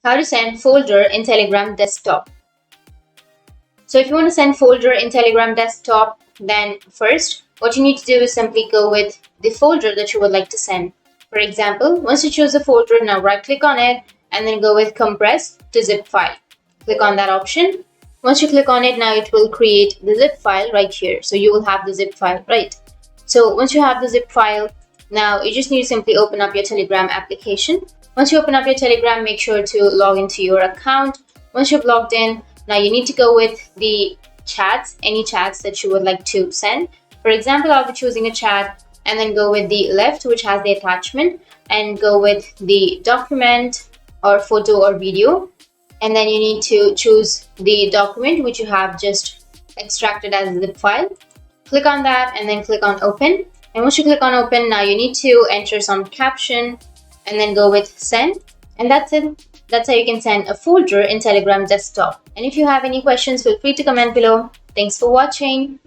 How to send folder in Telegram desktop. So if you want to send folder in Telegram desktop, then first what you need to do is simply go with the folder that you would like to send. For example, once you choose the folder, now right click on it and then go with compress to zip file. Click on that option. Once you click on it, now it will create the zip file right here. So you will have the zip file, right? So once you have the zip file, now you just need to simply open up your Telegram application. Once you open up your Telegram, make sure to log into your account. Once you've logged in, now you need to go with the chats, any chats that you would like to send. For example, I'll be choosing a chat and then go with the left, which has the attachment, and go with the document or photo or video. And then you need to choose the document which you have just extracted as a zip file. Click on that and then click on open. And once you click on open, now you need to enter some caption and then go with send. And that's it. That's how you can send a folder in Telegram desktop. And if you have any questions, feel free to comment below. Thanks for watching.